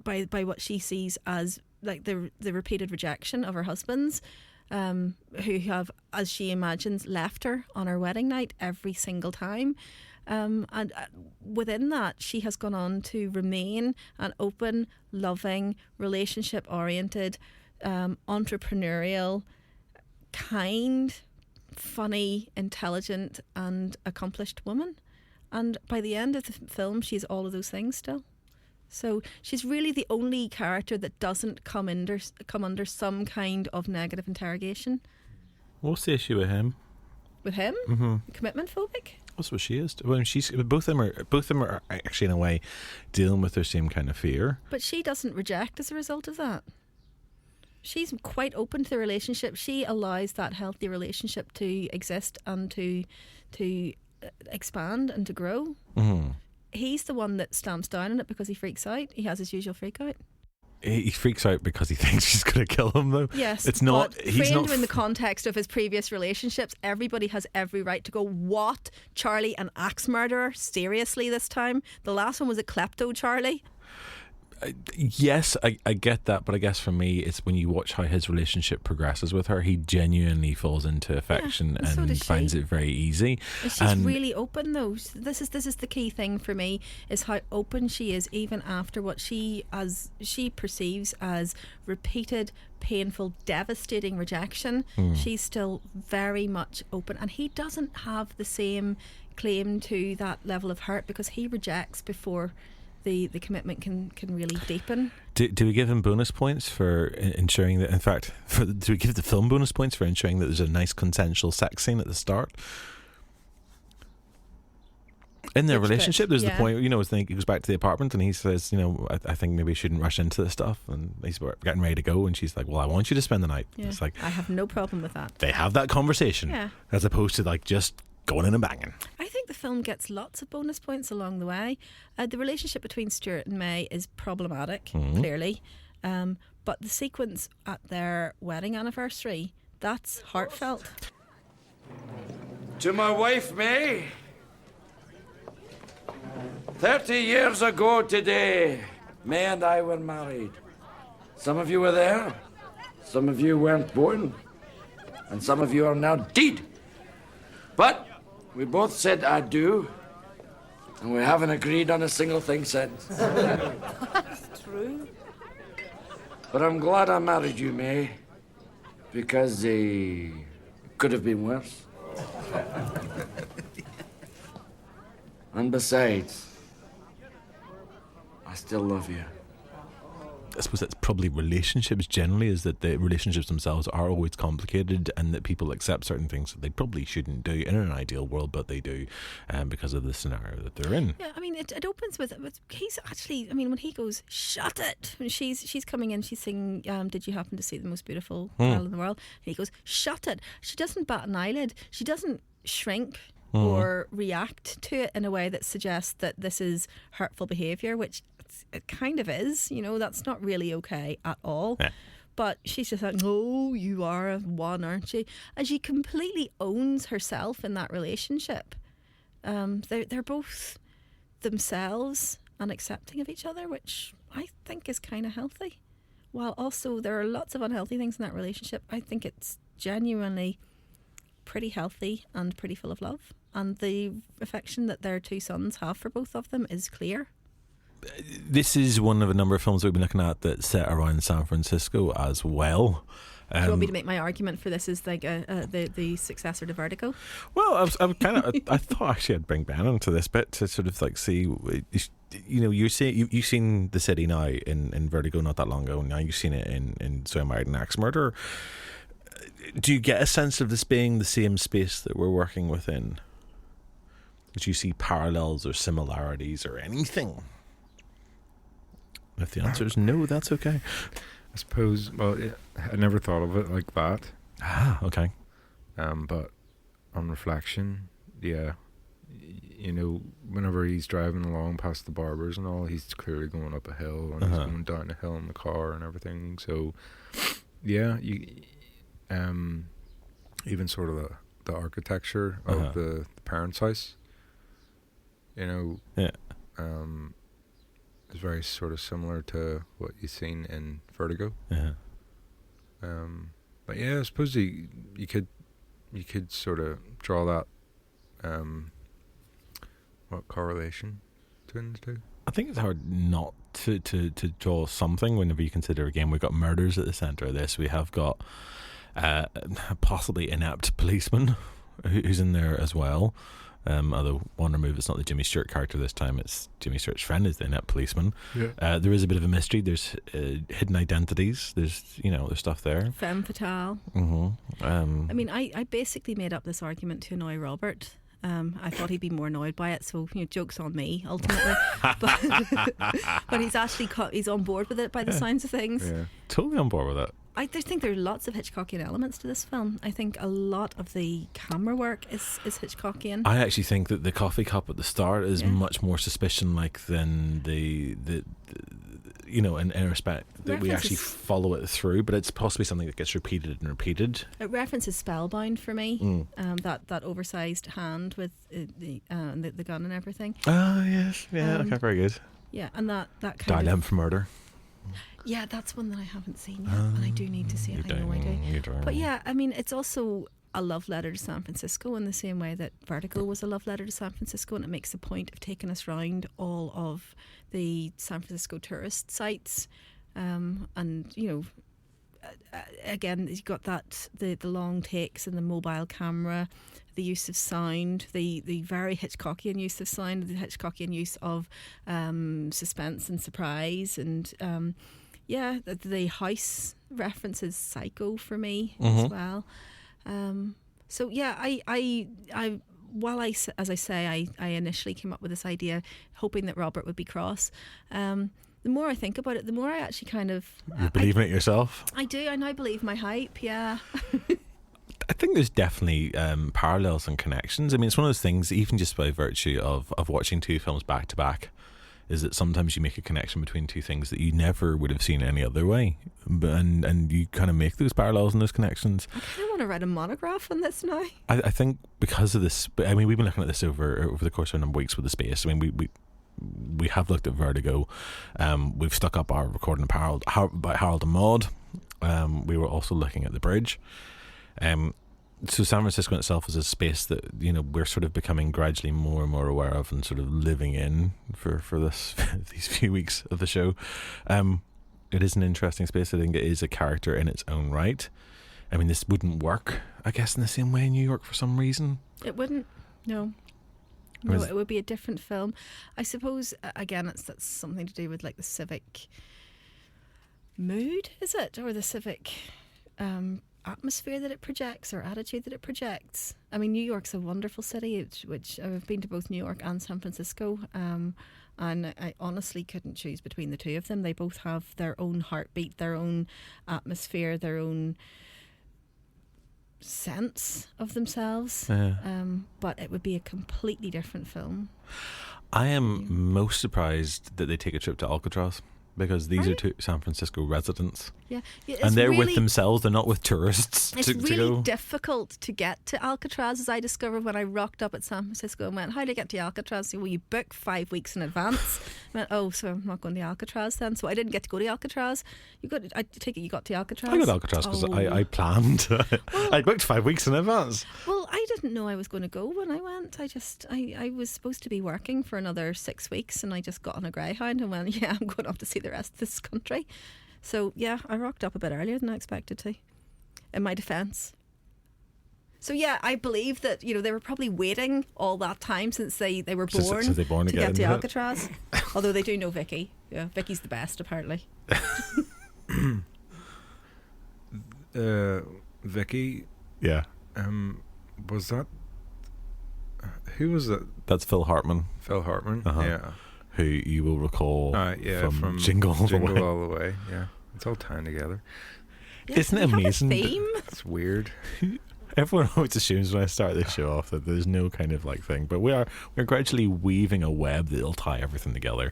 what she sees as like the repeated rejection of her husbands, who have, as she imagines, left her on her wedding night every single time. And within that, she has gone on to remain an open, loving, relationship-oriented, entrepreneurial, kind, funny, intelligent, and accomplished woman. And by the end of the film, she's all of those things still. So she's really the only character that doesn't come under some kind of negative interrogation. What's the issue with him? With him? Mm-hmm. Commitment phobic? That's what she is. Well, both of them are actually in a way dealing with their same kind of fear. But she doesn't reject as a result of that. She's quite open to the relationship. She allows that healthy relationship to exist and to expand and to grow. Mm-hmm. He's the one that stamps down on it because he freaks out. He has his usual freak out. He freaks out because he thinks she's going to kill him, though. Yes, it's not. He's not in the context of his previous relationships. Everybody has every right to go, what? Charlie, an axe murderer? Seriously, this time? The last one was a klepto Charlie. Yes, I get that, but I guess for me, it's when you watch how his relationship progresses with her, he genuinely falls into affection and so and does she. finds it very easy. And she's And really open though. This is the key thing for me, is how open she is even after what she perceives as repeated, painful, devastating rejection. She's still very much open, and he doesn't have the same claim to that level of hurt because he rejects before the commitment can really deepen. Do we give him bonus points for ensuring that, in fact, do we give the film bonus points for ensuring that there's a nice consensual sex scene at the start? In their Which relationship, bit? there's the Yeah. point, he goes back to the apartment and he says, I think maybe we shouldn't rush into this stuff. And he's getting ready to go. And she's like, well, I want you to spend the night. Yeah. It's like, I have no problem with that. they have that conversation Yeah. as opposed to like just going in and banging. I think the film gets lots of bonus points along the way. The relationship between Stuart and May is problematic, clearly. But the sequence at their wedding anniversary, that's heartfelt. To my wife, May. 30 years ago today, May and I were married. Some of you were there, some of you weren't born, and some of you are now dead. But we both said I do, and we haven't agreed on a single thing since. That's true. But I'm glad I married you, May, because it could have been worse. And besides, I still love you. I suppose that's probably relationships generally, is that the relationships themselves are always complicated and that people accept certain things that they probably shouldn't do in an ideal world, but they do because of the scenario that they're in. Yeah, I mean, it opens with he's actually, I mean, when he goes, shut it, when she's coming in, she's singing, did you happen to see the most beautiful girl in the world? And he goes, shut it. She doesn't bat an eyelid. She doesn't shrink or react to it in a way that suggests that this is hurtful behaviour, which it kind of is. That's not really okay at all. Yeah. But she's just like, no, you are a one, aren't you? And she completely owns herself in that relationship. They're both themselves and accepting of each other, which I think is kind of healthy. While also there are lots of unhealthy things in that relationship, I think it's genuinely pretty healthy and pretty full of love. And the affection that their two sons have for both of them is clear. This is one of a number of films we've been looking at that set around San Francisco as well. Do you want me to make my argument for this as like the successor to Vertigo? Well, I thought actually I'd bring Ben into this bit to sort of like see, you've seen the city now in Vertigo not that long ago. Now you've seen it in So I Married an Axe Murderer. Do you get a sense of this being the same space that we're working within? Do you see parallels or similarities or anything? If the answer is no, that's okay. I suppose, I never thought of it like that. Ah, okay. But on reflection, yeah, whenever he's driving along past the barbers and all, he's clearly going up a hill and he's going down a hill in the car and everything. So, yeah, even sort of the architecture of the parents' house, Yeah. is very sort of similar to what you've seen in Vertigo. Yeah. But yeah, I suppose you could sort of draw that what correlation between the two. I think it's hard not to draw something whenever you consider, again, we've got murders at the centre of this. We have got possibly inept policeman who's in there as well. Although one remove, it's not the Jimmy Stewart character this time, it's Jimmy Stewart's friend is the inept policeman. Yeah. There is a bit of a mystery. There's hidden identities. There's there's stuff there. Femme fatale. I mean, I basically made up this argument to annoy Robert. I thought he'd be more annoyed by it, so joke's on me ultimately. but he's actually he's on board with it by the signs of things. Yeah. Totally on board with it. I think there are lots of Hitchcockian elements to this film. I think a lot of the camera work is Hitchcockian. I actually think that the coffee cup at the start is much more suspicion-like than the in respect that we actually follow it through, but it's possibly something that gets repeated and repeated. It references Spellbound for me. That oversized hand with the gun and everything. Oh yes, yeah, okay, very good. Yeah, and that kind Dial of... M for Murder. Yeah, that's one that I haven't seen yet, and I do need to see it. I know I do. You don't. But yeah, I mean, it's also a love letter to San Francisco in the same way that Vertigo was a love letter to San Francisco, and it makes a point of taking us round all of the San Francisco tourist sites. And, you know, again, you've got that, the long takes and the mobile camera, the use of sound, the very Hitchcockian use of sound, the Hitchcockian use of suspense and surprise, and the house references Psycho for me as well. So yeah, I while as I say, I initially came up with this idea hoping that Robert would be cross. The more I think about it, the more I actually kind of... You believe in it yourself? I do. I now believe my hype, yeah. I think there's definitely parallels and connections. I mean, it's one of those things, even just by virtue of watching two films back to back, is that sometimes you make a connection between two things that you never would have seen any other way. And you kind of make those parallels and those connections. I kind of want to write a monograph on this now. I think because of this... I mean, we've been looking at this over the course of a number of weeks with the space. I mean, we have looked at Vertigo. We've stuck up our recording about Harold and Maude. We were also looking at The Bridge. So San Francisco itself is a space that, you know, we're sort of becoming gradually more and more aware of and sort of living in for these few weeks of the show. It is an interesting space. I think it is a character in its own right. I mean, this wouldn't work, I guess, in the same way in New York for some reason. It wouldn't. No, it would be a different film. I suppose, again, that's something to do with like the civic mood, is it? Or the civic atmosphere that it projects, or attitude that it projects. I mean, New York's a wonderful city, which I've been to both New York and San Francisco, and I honestly couldn't choose between the two of them. They both have their own heartbeat, their own atmosphere, their own sense of themselves. But it would be a completely different film. I am most surprised that they take a trip to Alcatraz, because these are two San Francisco residents. Yeah, and they're really with themselves. They're not with tourists. It's really difficult to get to Alcatraz, as I discovered when I rocked up at San Francisco and went, how do I get to Alcatraz? Well, you book 5 weeks in advance. I went, oh, so I'm not going to Alcatraz then. So I didn't get to go to Alcatraz. I take it you got to Alcatraz? I got to Alcatraz because I planned. I booked 5 weeks in advance. Well, I didn't know I was going to go when I went. I was supposed to be working for another 6 weeks, and I just got on a Greyhound and went, yeah, I'm going off to see the rest of this country. So yeah, I rocked up a bit earlier than I expected to, in my defence. So yeah, I believe that, you know, they were probably waiting all that time since they were born, since they born to again, get to Alcatraz. Although they do know Vicky. Yeah, Vicky's the best, apparently. Vicky. Yeah. Was that... Who was that? That's Phil Hartman. Phil Hartman. Yeah. Who you will recall from Jingle All the Way. All the Way. Yeah, it's all tying together. Yeah, isn't it amazing? Theme? It's weird. Everyone always assumes when I start this show off that there's no kind of like thing, but we're gradually weaving a web that'll tie everything together.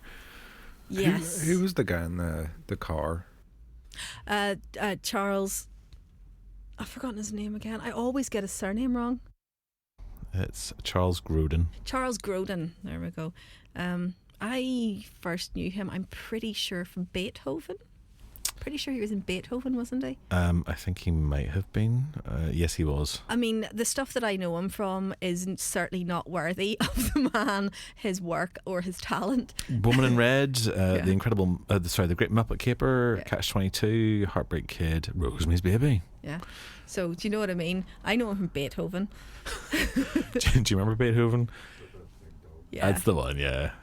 Yes. Who was the guy in the car? Charles. I've forgotten his name again. I always get his surname wrong. It's Charles Grodin. Charles Grodin. There we go. I first knew him, I'm pretty sure, from Beethoven. Pretty sure he was in Beethoven, wasn't he? I think he might have been. Yes, he was. I mean, the stuff that I know him from is certainly not worthy of the man, his work, or his talent. Woman in Red, The Great Muppet Caper, Catch-22, Heartbreak Kid, Rosemary's Baby. Yeah. So, do you know what I mean? I know him from Beethoven. Do you remember Beethoven? Yeah. That's the one, yeah.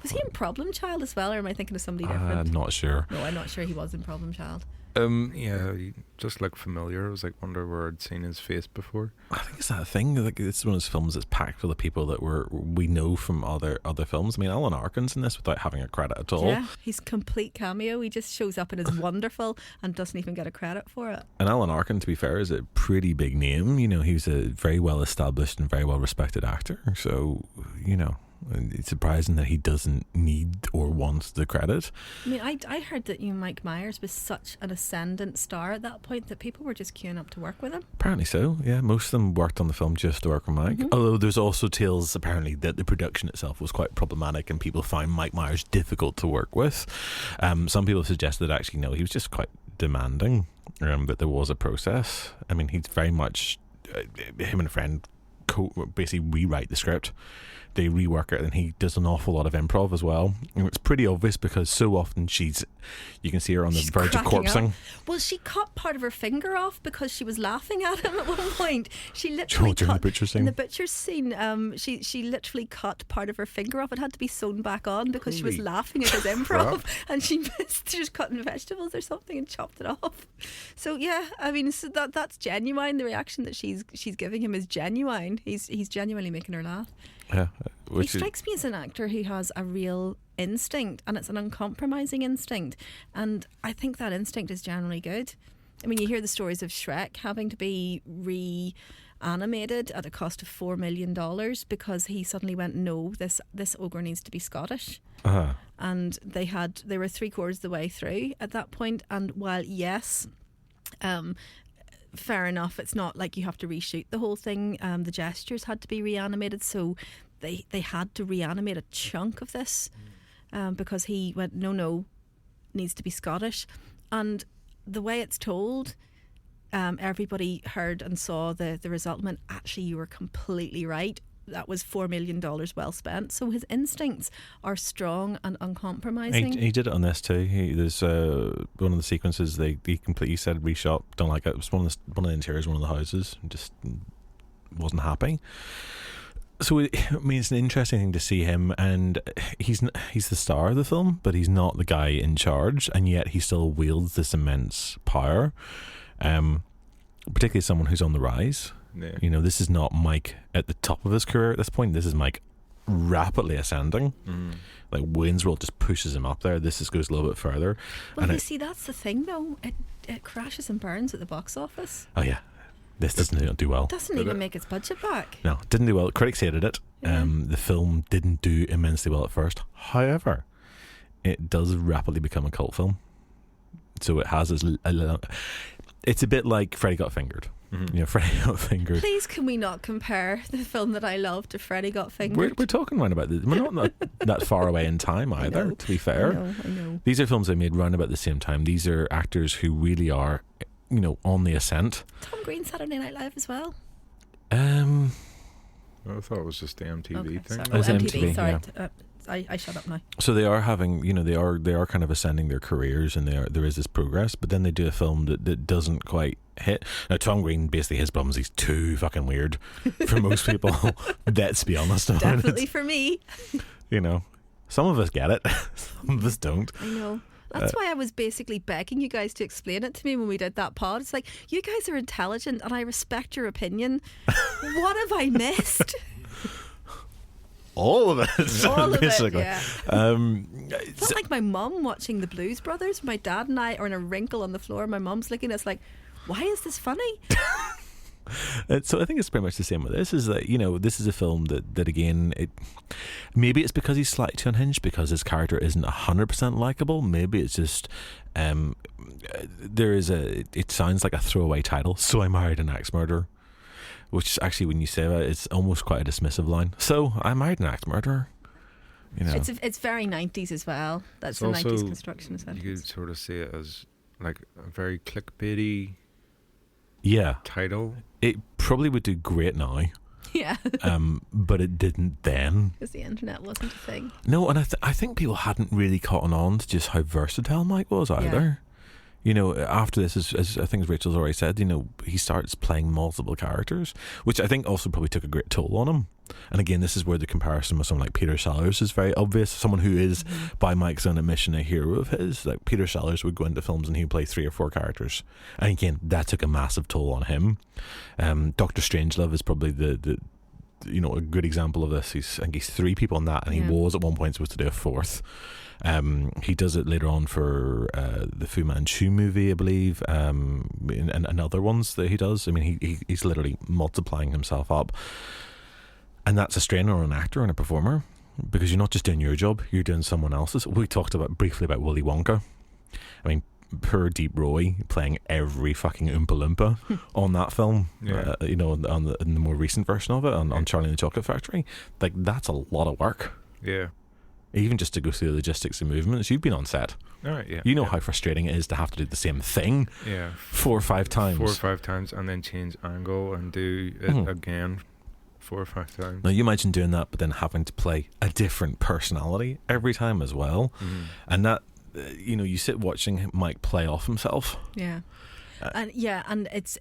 Was he in Problem Child as well, or am I thinking of somebody different? I'm not sure. No, I'm not sure he was in Problem Child. Yeah, he just looked familiar. I was like, wonder where I'd seen his face before. I think it's that thing. Like, it's one of those films that's packed full of people that we know from other films. I mean, Alan Arkin's in this without having a credit at all. Yeah, he's complete cameo. He just shows up and is wonderful and doesn't even get a credit for it. And Alan Arkin, to be fair, is a pretty big name. You know, he's a very well established and very well respected actor. So, you know, It's surprising that he doesn't need or wants the credit. I mean, I heard that Mike Myers was such an ascendant star at that point that people were just queuing up to work with him. Apparently so, yeah. Most of them worked on the film just to work with Mike. Although there's also tales, apparently, that the production itself was quite problematic and people find Mike Myers difficult to work with. Some people suggested that actually, no, he was just quite demanding, that there was a process. I mean, he's very much... him and a friend basically rewrite the script, they rework it, and he does an awful lot of improv as well. And it's pretty obvious because so often you can see her on the verge of corpsing. Up. Well, she cut part of her finger off because she was laughing at him at one point. She literally during cut, the butcher scene. in the butcher scene, she literally cut part of her finger off. It had to be sewn back on because she was laughing at his improv, and she missed. She was cutting vegetables or something and chopped it off. So yeah, I mean, so that's genuine. The reaction that she's giving him is genuine. He's genuinely making her laugh. Yeah, he strikes me as an actor who has a real instinct, and it's an uncompromising instinct, and I think that instinct is generally good. I mean, you hear the stories of Shrek having to be reanimated at a cost of $4 million because he suddenly went, no, this ogre needs to be Scottish. And they were 3/4 of the way through at that point, and while yes, fair enough, it's not like you have to reshoot the whole thing. The gestures had to be reanimated, so they had to reanimate a chunk of this because he went, no, needs to be Scottish. And the way it's told, everybody heard and saw the result and went, actually, you were completely right. That was $4 million well spent. So his instincts are strong and uncompromising. He did it on this too. There's one of the sequences he completely said reshot. Don't like it. It was one of the interiors, one of the houses. Just wasn't happy. So I mean, it's an interesting thing to see him, and he's the star of the film, but he's not the guy in charge, and yet he still wields this immense power. Particularly someone who's on the rise. Yeah. You know, this is not Mike at the top of his career at this point. This is Mike rapidly ascending. Like Wayne's World just pushes him up there. This just goes a little bit further. Well, and see, that's the thing though. It crashes and burns at the box office. Oh yeah, this doesn't do well. Doesn't even make its budget back. No, didn't do well. Critics hated it. The film didn't do immensely well at first. However, it does rapidly become a cult film. So it has it's a bit like Freddy Got Fingered. You know, Freddy Got Fingered. Please, can we not compare the film that I love to Freddy Got Fingered? We're talking round about this. We're not that far away in time either, to be fair. I know. These are films they made round about the same time. These are actors who really are, you know, on the ascent. Tom Green, Saturday Night Live as well. I thought it was just the MTV thing. Sorry. MTV, sorry. Yeah. I shut up now. So they are having, you know, they are kind of ascending their careers, and there is this progress, but then they do a film that doesn't quite hit. Now Tom Green, basically his problem is he's too fucking weird for most people. Let's be honest about Definitely it. for me. You know, some of us get it, some of us don't. I know. That's why I was basically begging you guys to explain it to me when we did that pod. It's like, you guys are intelligent and I respect your opinion. What have I missed? All of it. All of basically. it, yeah. It's not like my mum watching the Blues Brothers. My dad and I are in a wrinkle on the floor. My mum's looking at us like, why is this funny? So I think it's pretty much the same with this. Is that, you know, this is a film that again, maybe it's because he's slightly too unhinged, because his character isn't 100% likable. Maybe it's just it sounds like a throwaway title. So I Married an Axe Murderer, which actually, when you say that, it's almost quite a dismissive line. So I married an axe murderer. You know, it's very 90s as well. That's the 90s construction of it. You could sort of see it as like a very clickbaity title. It probably would do great now. Yeah. But it didn't then. Because the internet wasn't a thing. No, and I think people hadn't really caught on to just how versatile Mike was either. Yeah. You know, after this, as I think as Rachel's already said, you know, he starts playing multiple characters, which I think also probably took a great toll on him. And again, this is where the comparison with someone like Peter Sellers is very obvious. Someone who is, by Mike's own admission, a hero of his. Like Peter Sellers would go into films and he'd play 3 or 4 characters. And again, that took a massive toll on him. Dr. Strangelove is probably the you know, a good example of this. I think he's 3 people in that, and he was at one point supposed to do a 4th. He does it later on for the Fu Manchu movie, I believe, and other ones that he does. I mean, he's literally multiplying himself up, and that's a strain on an actor and a performer. because you're not just doing your job, you're doing someone else's. We talked briefly about Willy Wonka. I mean, poor Deep Roy playing every fucking Oompa Loompa on that film. Yeah. In the more recent version of it, on Charlie and the Chocolate Factory. Like, that's a lot of work. Yeah. Even just to go through the logistics and movements. You've been on set. All right, yeah. You know how frustrating it is to have to do the same thing 4 or 5 times. 4 or 5 times, and then change angle and do it again 4 or 5 times. Now, you imagine doing that, but then having to play a different personality every time as well. And that, you sit watching Mike play off himself. Yeah. And it's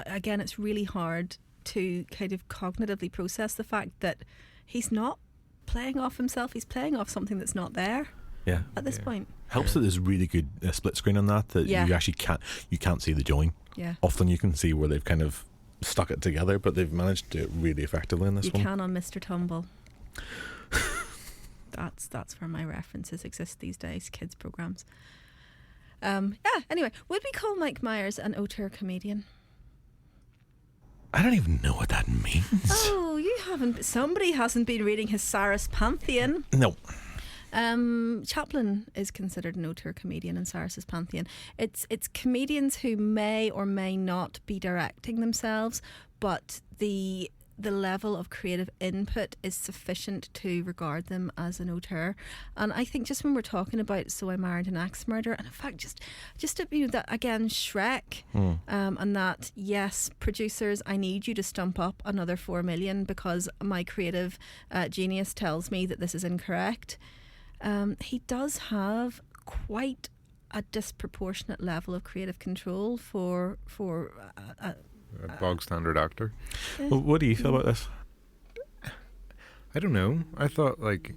again, it's really hard to kind of cognitively process the fact that he's not playing off himself, he's playing off something that's not there at this point. Helps that there's really good split screen on that you actually can't see the join. Yeah. Often you can see where they've kind of stuck it together, but they've managed to do it really effectively in this one. You can on Mr. Tumble. That's where my references exist these days, kids programs. Anyway, would we call Mike Myers an auteur comedian? I don't even know what that means. Oh, somebody hasn't been reading his Cyrus Pantheon. No. Chaplin is considered an auteur comedian in Cyrus's Pantheon. It's comedians who may or may not be directing themselves, but the level of creative input is sufficient to regard them as an auteur. And I think just when we're talking about So I Married an Axe Murderer, and in fact just that again, Shrek, and that, yes, producers, I need you to stump up another 4 million because my creative genius tells me that this is incorrect. He does have quite a disproportionate level of creative control for A bog standard actor. Well, what do you feel about this? I don't know. I thought, like,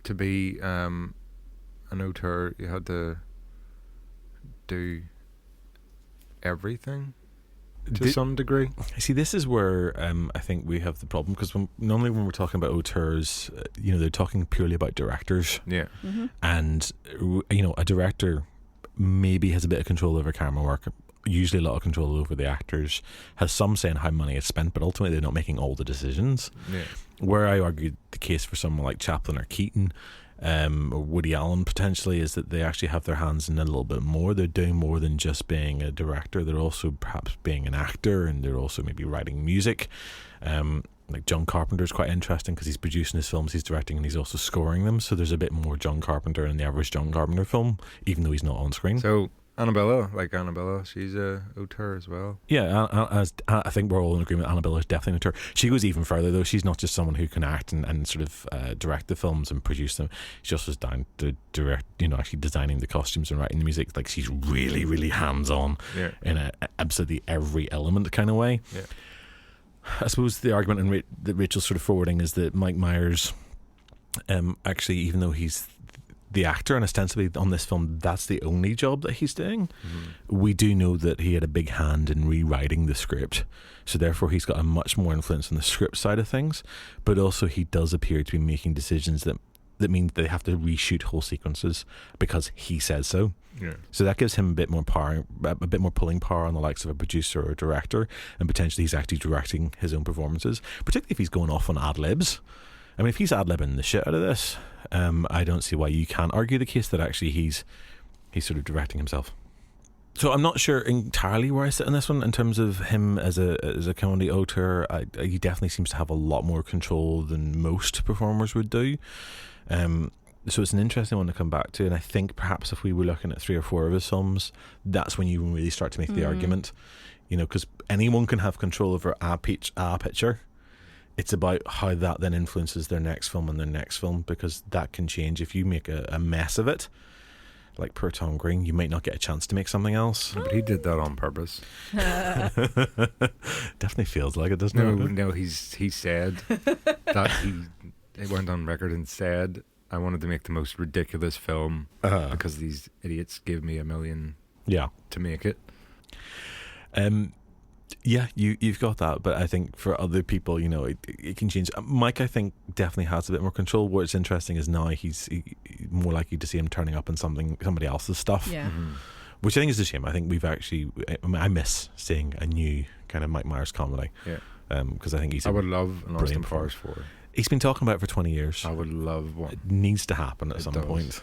to be an auteur, you had to do everything to some degree. See, this is where I think we have the problem, because normally when we're talking about auteurs, they're talking purely about directors. Yeah. Mm-hmm. And, a director maybe has a bit of control over camera work, usually a lot of control over the actors, has some say in how money is spent, but ultimately they're not making all the decisions. Yeah. Where I argue the case for someone like Chaplin or Keaton, or Woody Allen potentially, is that they actually have their hands in a little bit more. They're doing more than just being a director. They're also perhaps being an actor, and they're also maybe writing music. Like John Carpenter's quite interesting because he's producing his films, he's directing, and he's also scoring them. So there's a bit more John Carpenter in the average John Carpenter film, even though he's not on screen. So Annabella, she's a auteur as well. Yeah, I think we're all in agreement. Annabella is definitely an auteur. She goes even further though. She's not just someone who can act and sort of direct the films and produce them. She also is down to direct, actually designing the costumes and writing the music. Like, she's really, really hands-on in absolutely every element kind of way. Yeah. I suppose the argument that Rachel's sort of forwarding is that Mike Myers, actually, even though he's the actor and ostensibly on this film, that's the only job that he's doing. Mm-hmm. We do know that he had a big hand in rewriting the script, so therefore he's got a much more influence on the script side of things, but also he does appear to be making decisions that mean they have to reshoot whole sequences because he says so. Yeah. So that gives him a bit more power, a bit more pulling power on the likes of a producer or a director, and potentially he's actually directing his own performances, particularly if he's going off on ad-libs. I mean, if he's ad-libbing the shit out of this, I don't see why you can't argue the case that actually he's sort of directing himself. So I'm not sure entirely where I sit in this one in terms of him as a comedy auteur. He definitely seems to have a lot more control than most performers would do. So it's an interesting one to come back to, and I think perhaps if we were looking at 3 or 4 of his films, that's when you really start to make the argument, because anyone can have control over a picture. It's about how that then influences their next film and their next film, because that can change. If you make a mess of it, like per Tom Green, you might not get a chance to make something else. But he did that on purpose. Definitely feels like it, doesn't it? No, he said that he went on record and said, I wanted to make the most ridiculous film because these idiots gave me $1 million to make it. Yeah, you've got that, but I think for other people, it can change. Mike, I think, definitely has a bit more control. What's interesting is now he's more likely to see him turning up in somebody else's stuff, which I think is a shame. I think I miss seeing a new kind of Mike Myers comedy. Yeah, because I think he's. I would love an Austin Powers 4. He's been talking about it for 20 years. I would love one. It needs to happen at some point.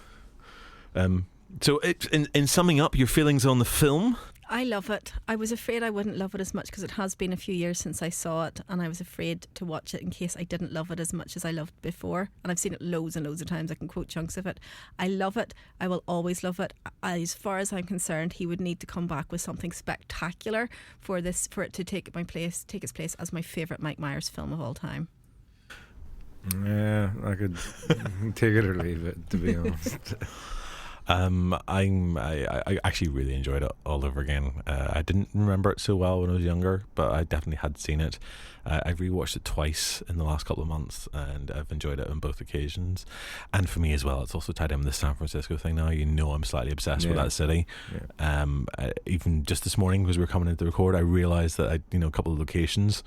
So, in summing up your feelings on the film, I love it. I was afraid I wouldn't love it as much because it has been a few years since I saw it, and I was afraid to watch it in case I didn't love it as much as I loved before. And I've seen it loads and loads of times. I can quote chunks of it. I love it. I will always love it. As far as I'm concerned, he would need to come back with something spectacular for it to take its place as my favourite Mike Myers film of all time. Yeah, I could take it or leave it, to be honest. I actually really enjoyed it all over again. I didn't remember it so well when I was younger, but I definitely had seen it. I've rewatched it twice in the last couple of months, and I've enjoyed it on both occasions. And for me as well, it's also tied in with the San Francisco thing now. You know, I'm slightly obsessed with that city. Yeah. Even just this morning, as we were coming into the record, I realised that a couple of locations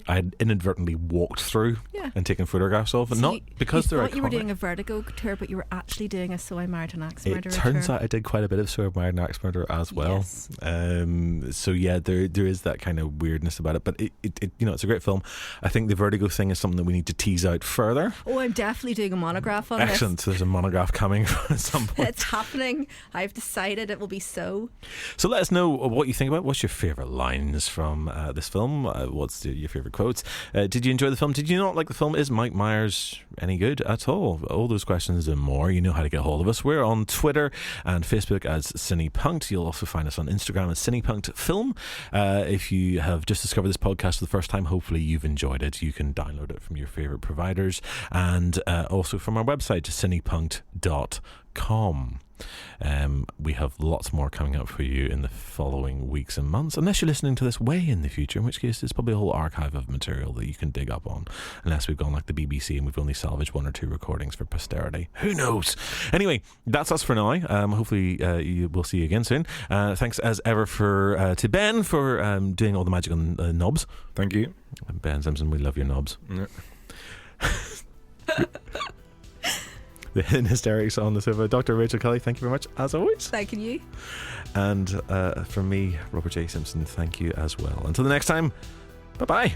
I had inadvertently walked through and taken photographs of, and not because they're iconic. You were doing a Vertigo tour, but you were actually doing a So I Married an Axe Murderer tour. It turns tour. out I did quite a bit of So I Married an Axe Murderer as well. Yes. So yeah, there is that kind of weirdness about it, but it it's a great film. I think the Vertigo thing is something that we need to tease out further. Oh, I'm definitely doing a monograph on Excellent. this. There's a monograph coming at some point. It's happening. I've decided it will be so. So let us know what you think about it. What's your favourite lines from this film? What's your favourite quotes? Did you enjoy the film? Did you not like the film? Is Mike Myers any good at all? All those questions and more. You know how to get hold of us. We're on Twitter and Facebook as CinePunked. You'll also find us on Instagram as CinePunkedFilm. If you have just discovered this podcast for the first time, hopefully you've enjoyed it. You can download it from your favourite providers and also from our website, cinepunked.com. We have lots more coming up for you in the following weeks and months, unless you're listening to this way in the future, in which case there's probably a whole archive of material that you can dig up on, unless we've gone like the BBC and we've only salvaged 1 or 2 recordings for posterity. Who knows? Anyway, that's us for now. Hopefully we'll see you again soon. Thanks as ever to Ben for doing all the magic on knobs. Thank you, Ben Simpson. We love your knobs. Yeah. The Hidden Hysterics on the sofa. Dr. Rachael Kelly, thank you very much, as always. Thank you. And from me, Robert J. Simpson, thank you as well. Until the next time, bye-bye.